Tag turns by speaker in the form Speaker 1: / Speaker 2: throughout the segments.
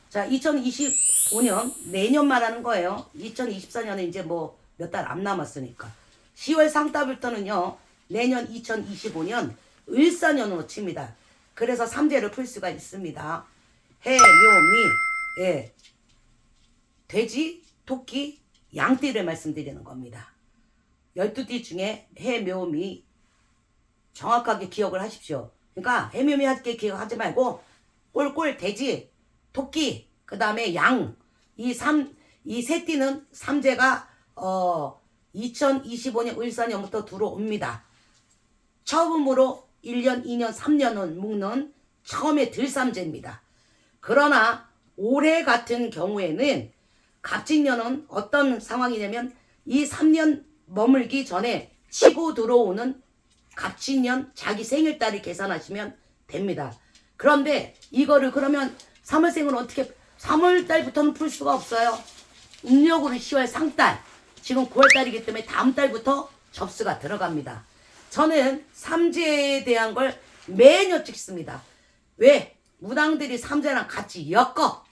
Speaker 1: 자, 2025년 내년 말하는 거예요. 2024년에 이제 뭐 몇 달 안 남았으니까. 10월 상따부터는요. 내년 2025년 을사년으로 칩니다. 그래서 삼재를 풀 수가 있습니다. 해, 묘, 미, 예, 돼지, 토끼, 양띠를 말씀드리는 겁니다. 12띠 중에 해, 묘, 미 정확하게 기억을 하십시오. 그러니까 해, 묘, 미 하게 기억하지 말고 꼴꼴, 돼지, 토끼, 그 다음에 양, 이 세 띠는 삼재가 2025년 을사년부터 들어옵니다. 처음으로 1년, 2년, 3년을 묶는 처음에 들삼재입니다. 그러나 올해 같은 경우에는 갑진년은 어떤 상황이냐면 이 3년 머물기 전에 치고 들어오는 갑진년 자기 생일달을 계산하시면 됩니다. 그런데 이거를 그러면 3월생은 어떻게 3월달부터는 풀 수가 없어요. 음력으로 10월 상달 지금 9월달이기 때문에 다음 달부터 접수가 들어갑니다. 저는 삼재에 대한 걸 매년 찍습니다. 왜? 무당들이 삼재랑 같이 엮어.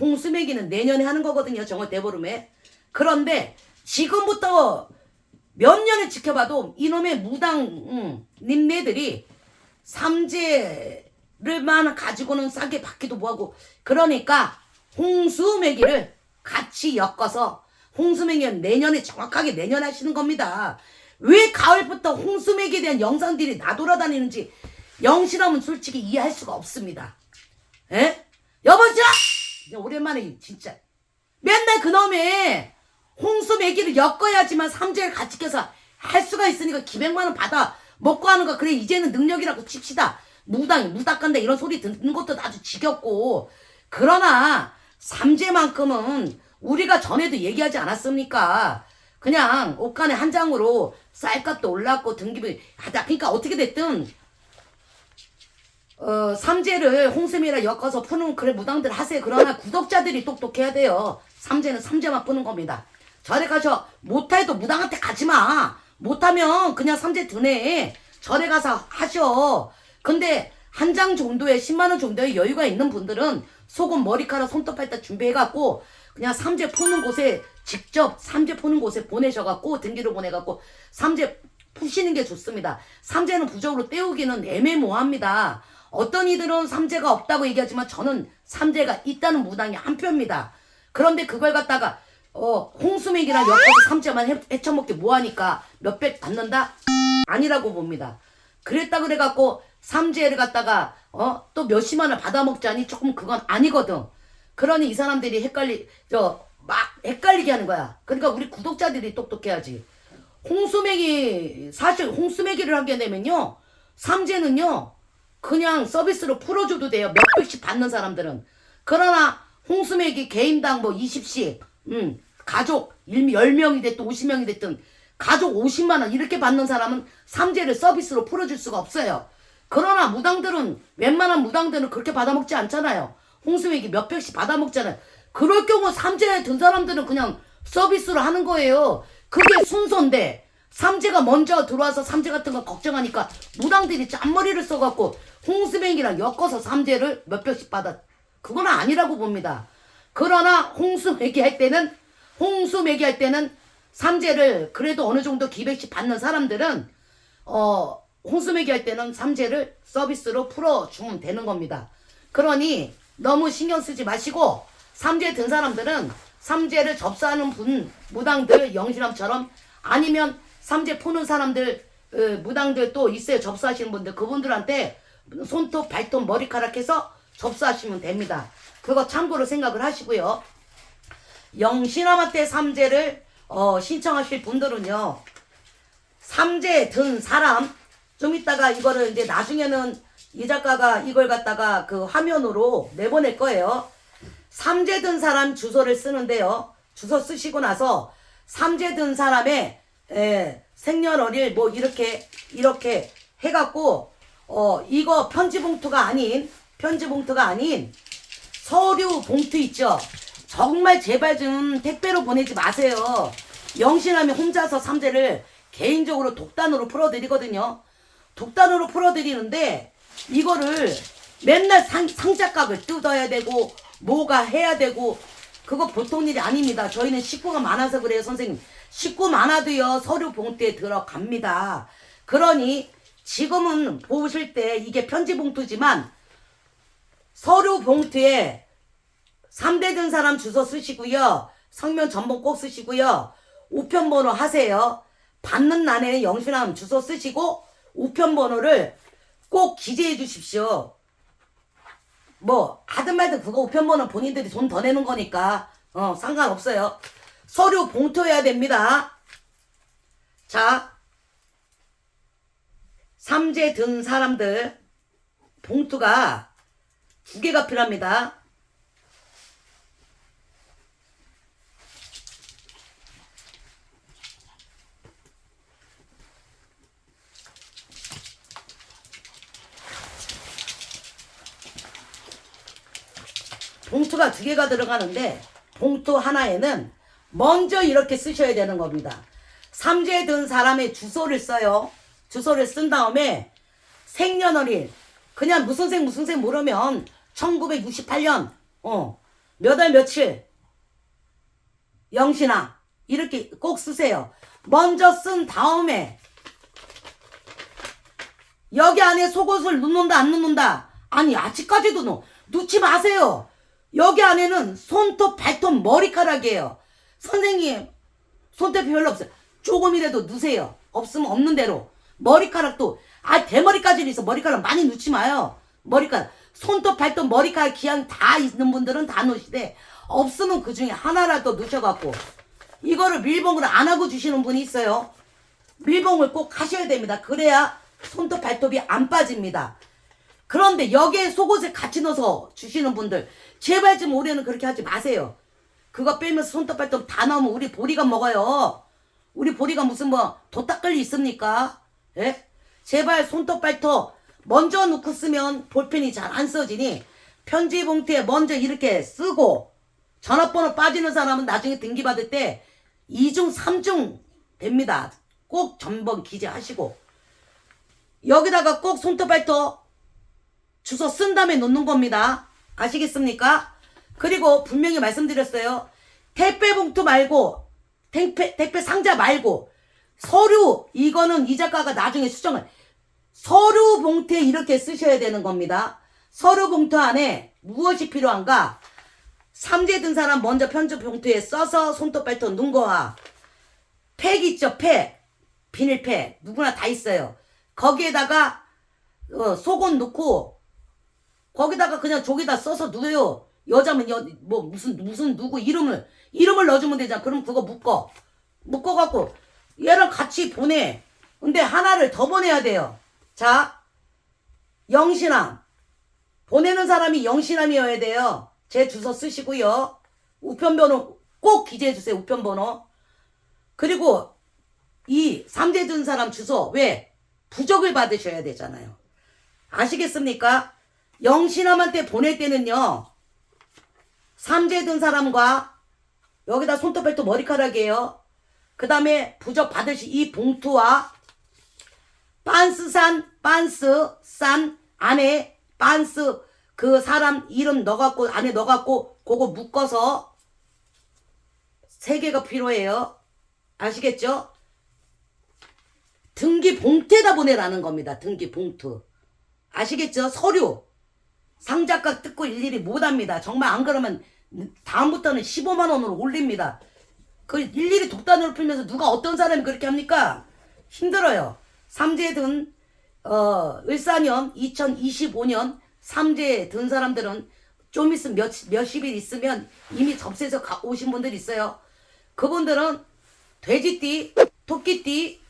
Speaker 1: 홍수매기는 내년에 하는 거거든요. 정월 대보름에. 그런데 지금부터 몇 년을 지켜봐도 이놈의 무당 님네들이 삼재를만 가지고는 싸게 받기도 뭐하고 그러니까 홍수매기를 같이 엮어서 홍수매기는 내년에 정확하게 내년 하시는 겁니다. 왜 가을부터 홍수매기에 대한 영상들이 나돌아다니는지 영실하면 솔직히 이해할 수가 없습니다. 에? 여보시라! 오랜만에 진짜 맨날 그놈의 홍수매기를 엮어야지만 삼재를 같이 껴서 할 수가 있으니까 기백만원 받아 먹고 하는 거 그래 이제는 능력이라고 칩시다. 무당이 무닥간다 이런 소리 듣는 것도 아주 지겹고 그러나 삼재만큼은 우리가 전에도 얘기하지 않았습니까? 그냥 옷간에 한 장으로 쌀값도 올랐고 등기부 하다 그러니까 어떻게 됐든 삼재를 홍수매기랑 엮어서 푸는 그래 무당들 하세요. 그러나 구독자들이 똑똑해야 돼요. 삼재는 삼재만 푸는 겁니다. 절에 가서 못해도 무당한테 가지마. 못하면 그냥 삼재 드네. 절에 가서 하셔. 근데 한 장 정도에 10만원 정도의 여유가 있는 분들은 속옷 머리카락 손톱 할 때 준비해갖고 그냥 삼재 푸는 곳에 직접 삼재 푸는 곳에 보내셔갖고 등기로 보내갖고 삼재 푸시는 게 좋습니다. 삼재는 부적으로 때우기는 애매모호합니다. 어떤 이들은 삼재가 없다고 얘기하지만 저는 삼재가 있다는 무당이 한 표입니다. 그런데 그걸 갖다가 홍수맥이랑 엮어서 삼재만 헤쳐먹기 뭐하니까 몇백 받는다? 아니라고 봅니다. 그랬다 그래갖고 삼재를 갖다가 또 몇십만을 받아먹자니 조금 그건 아니거든. 그러니 이 사람들이 막 헷갈리게 하는 거야. 그러니까 우리 구독자들이 똑똑해야지. 사실 홍수매기를 하게 되면요 삼재는요 그냥 서비스로 풀어줘도 돼요. 몇백씩 받는 사람들은. 그러나 홍수매기 개인당 뭐 20씩 가족 10명이 됐든 50명이 됐든 가족 50만원 이렇게 받는 사람은 삼재를 서비스로 풀어줄 수가 없어요. 그러나 무당들은 웬만한 무당들은 그렇게 받아먹지 않잖아요. 홍수매기 몇백씩 받아먹잖아요. 그럴 경우 삼재에 든 사람들은 그냥 서비스로 하는 거예요. 그게 순서인데 삼재가 먼저 들어와서 삼재 같은 거 걱정하니까 무당들이 짠머리를 써갖고 홍수매기랑 엮어서 삼재를 몇백씩 받아. 그건 아니라고 봅니다. 그러나 홍수매기 할 때는 삼재를 그래도 어느 정도 기백씩 받는 사람들은 홍수매기 할 때는 삼재를 서비스로 풀어주면 되는 겁니다. 그러니 너무 신경 쓰지 마시고 삼재 든 사람들은 삼재를 접수하는 무당들 영실함처럼 아니면 삼재 푸는 사람들 무당들 또 있어요. 접수하시는 분들 그분들한테 손톱 발톱 머리카락 해서 접수하시면 됩니다. 그거 참고로 생각을 하시고요. 영신함한테 삼재를 신청하실 분들은요. 삼재 든 사람 좀 이따가 이거를 이제 나중에는 이 작가가 이걸 갖다가 그 화면으로 내보낼 거예요. 삼재 든 사람 주소를 쓰는데요. 주소 쓰시고 나서 삼재 든 사람의 생년월일 뭐 이렇게 해갖고 이거 편지 봉투가 아닌 서류 봉투 있죠? 정말 제발 좀 택배로 보내지 마세요. 영신하면 혼자서 삼재를 개인적으로 독단으로 풀어드리거든요. 독단으로 풀어드리는데 이거를 맨날 상자각을 뜯어야 되고 뭐가 해야 되고 그거 보통 일이 아닙니다. 저희는 식구가 많아서 그래요, 선생님. 식구 많아도요 서류 봉투에 들어갑니다. 그러니 지금은 보실 때 이게 편지 봉투지만 서류 봉투에 3대 든 사람 주소 쓰시고요. 성명 전본 꼭 쓰시고요. 우편번호 하세요. 받는 날에는 영신함 주소 쓰시고 우편번호를 꼭 기재해 주십시오. 뭐 하든 말든 그거 우편번호 본인들이 돈 더 내는 거니까 상관없어요. 서류 봉투해야 됩니다. 자, 삼재 든 사람들 봉투가 2개가 필요합니다. 봉투가 2개가 들어가는데 봉투 하나에는 먼저 이렇게 쓰셔야 되는 겁니다. 삼재 든 사람의 주소를 써요. 주소를 쓴 다음에 생년월일 그냥 무슨 생 모르면 1968년 몇 월 며칠 영신아 이렇게 꼭 쓰세요. 먼저 쓴 다음에 여기 안에 속옷을 넣는다 안 넣는다 아니 아직까지도 넣지 마세요. 여기 안에는 손톱 발톱 머리카락이에요. 선생님 손톱이 별로 없어요. 조금이라도 넣으세요. 없으면 없는 대로. 머리카락도 대머리까지는 있어. 머리카락 많이 넣지 마요. 머리카락 손톱 발톱 머리카락 기한 다 있는 분들은 다 넣으시되 없으면 그 중에 하나라도 넣으셔갖고 이거를 밀봉을 안 하고 주시는 분이 있어요. 밀봉을 꼭 하셔야 됩니다. 그래야 손톱 발톱이 안 빠집니다. 그런데 여기에 속옷을 같이 넣어서 주시는 분들 제발 좀 올해는 그렇게 하지 마세요. 그거 빼면서 손톱 발톱 다 넣으면 우리 보리가 먹어요. 우리 보리가 무슨 뭐 도딱걸리 있습니까? 예? 제발 손톱 발톱 먼저 넣고 쓰면 볼펜이 잘 안 써지니 편지 봉투에 먼저 이렇게 쓰고 전화번호 빠지는 사람은 나중에 등기받을 때 2중 3중 됩니다. 꼭 전번 기재하시고 여기다가 꼭 손톱 발톱 주소 쓴 다음에 놓는 겁니다. 아시겠습니까? 그리고 분명히 말씀드렸어요. 택배 봉투 말고 택배 상자 말고 서류 이거는 이 작가가 나중에 수정을 서류 봉투에 이렇게 쓰셔야 되는 겁니다. 서류 봉투 안에 무엇이 필요한가? 삼재 든 사람 먼저 편지 봉투에 써서 손톱 발톱 넣은 거와 팩 있죠? 팩 비닐팩 누구나 다 있어요. 거기에다가 속옷 넣고 거기다가 그냥 저기다 써서 누워요. 여자면 뭐 무슨 누구 이름을 넣어주면 되잖아. 그럼 그거 묶어갖고 얘랑 같이 보내. 근데 하나를 더 보내야 돼요. 자, 영신함 보내는 사람이 영신함이어야 돼요. 제 주소 쓰시고요. 우편번호 꼭 기재해주세요. 우편번호. 그리고 이 삼재 든 사람 주소 왜? 부적을 받으셔야 되잖아요. 아시겠습니까? 영신함한테 보낼 때는요. 삼재 든 사람과 여기다 손톱 발톱 머리카락이에요. 그 다음에 부적 받으시 이 봉투와 빤스 안에 빤스 그 사람 이름 넣어갖고 안에 넣어갖고 그거 묶어서 3개가 필요해요. 아시겠죠? 등기 봉투에다 보내라는 겁니다. 등기 봉투. 아시겠죠? 서류. 상자값 뜯고 일일이 못합니다. 정말 안 그러면 다음부터는 15만 원으로 올립니다. 그 일일이 독단으로 풀면서 누가 어떤 사람이 그렇게 합니까? 힘들어요. 삼재 든 을사년 2025년 삼재 든 사람들은 좀 있으면 몇십일 있으면 이미 접수해서 오신 분들 있어요. 그분들은 돼지띠, 토끼띠,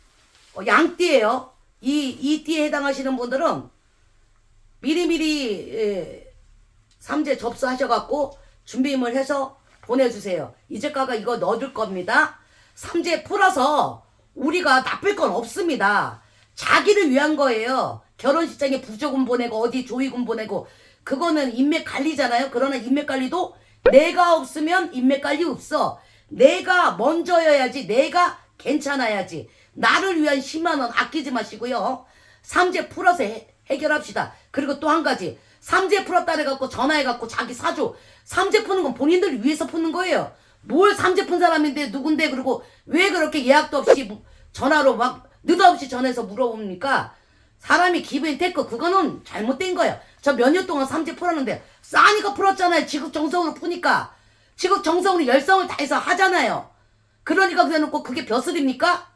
Speaker 1: 양띠예요. 이 띠에 해당하시는 분들은 미리미리 삼재 접수하셔갖고 준비물 해서 보내주세요. 이제까가 이거 넣어줄 겁니다. 삼재 풀어서 우리가 나쁠 건 없습니다. 자기를 위한 거예요. 결혼식장에 부조금 보내고 어디 조의금 보내고 그거는 인맥 관리잖아요. 그러나 인맥 관리도 내가 없으면 인맥 관리 없어. 내가 먼저여야지. 내가 괜찮아야지. 나를 위한 10만 원 아끼지 마시고요. 삼재 풀어서 해결합시다. 그리고 또 한 가지. 삼재 풀었다 해갖고 전화해갖고 자기 사주. 삼재 푸는 건 본인들을 위해서 푸는 거예요. 뭘 삼재 푼 사람인데 누군데 그리고 왜 그렇게 예약도 없이 전화로 막 느닷없이 전해서 물어봅니까? 사람이 기브앤 테이크 그거는 잘못된 거예요. 저 몇 년 동안 삼재 풀었는데 싸니까 풀었잖아요. 지극정성으로 푸니까. 지극정성으로 열성을 다해서 하잖아요. 그러니까 그래놓고 그게 벼슬입니까?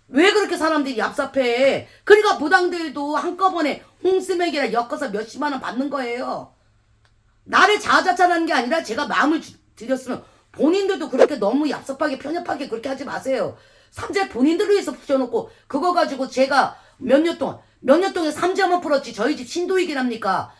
Speaker 1: 왜 그렇게 사람들이 얍삽해? 그러니까 무당들도 한꺼번에 홍수맥이라 엮어서 몇십만 원 받는 거예요. 나를 자아자찬하는 게 아니라 제가 마음을 드렸으면 본인들도 그렇게 너무 얍삽하게 편협하게 그렇게 하지 마세요. 삼재 본인들을 위해서 붙여놓고 그거 가지고 제가 몇 년 동안 삼재만 풀었지 저희 집 신도이기랍니까?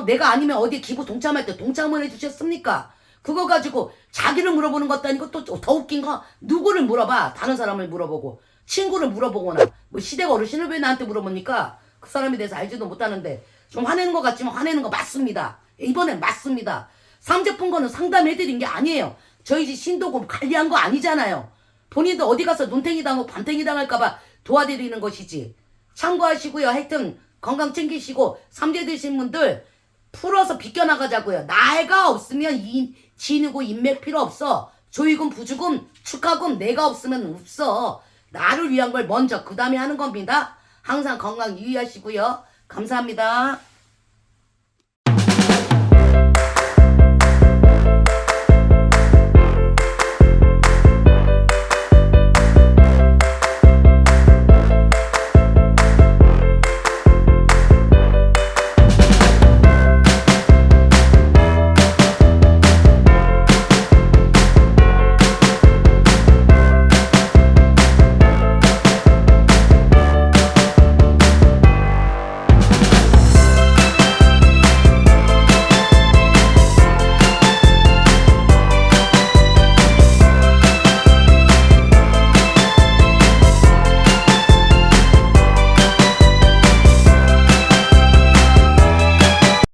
Speaker 1: 내가 아니면 어디 기부 동참할 때 동참을 해주셨습니까? 그거 가지고 자기를 물어보는 것도 아니고 또 더 웃긴 거 누구를 물어봐. 다른 사람을 물어보고 친구를 물어보거나 뭐 시댁 어르신을 왜 나한테 물어봅니까? 그 사람에 대해서 알지도 못하는데 좀 화내는 것 같지만 화내는 거 맞습니다. 이번엔 맞습니다. 삼재 푼 거는 상담해드린 게 아니에요. 저희 집 신도금 관리한 거 아니잖아요. 본인도 어디 가서 눈탱이 당하고 밤탱이 당할까봐 도와드리는 것이지. 참고하시고요. 하여튼 건강 챙기시고 삼재 되신 분들 풀어서 비껴나가자고요. 나이가 없으면 진이고 인맥 필요 없어. 조의금 부주금 축하금 내가 없으면 없어. 나를 위한 걸 먼저 그 다음에 하는 겁니다. 항상 건강 유의하시고요. 감사합니다.